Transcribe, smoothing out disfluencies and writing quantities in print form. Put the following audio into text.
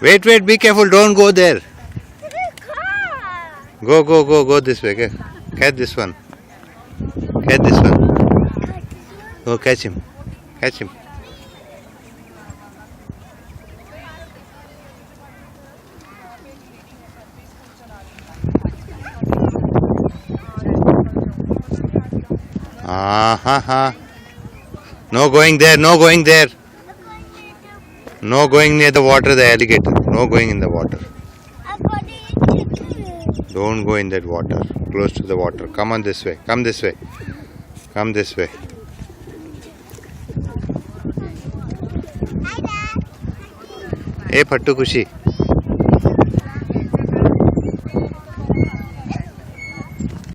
Wait, wait, be careful, don't go there. Go this way. Okay? Catch this one. Catch this one. Go catch him. Catch him. No going there, no going there. No going near the water, the alligator. No going in the water. Don't go in that water. Close to the water. Come on this way. Come this way. Come this way. Hey, Pattu Kushi.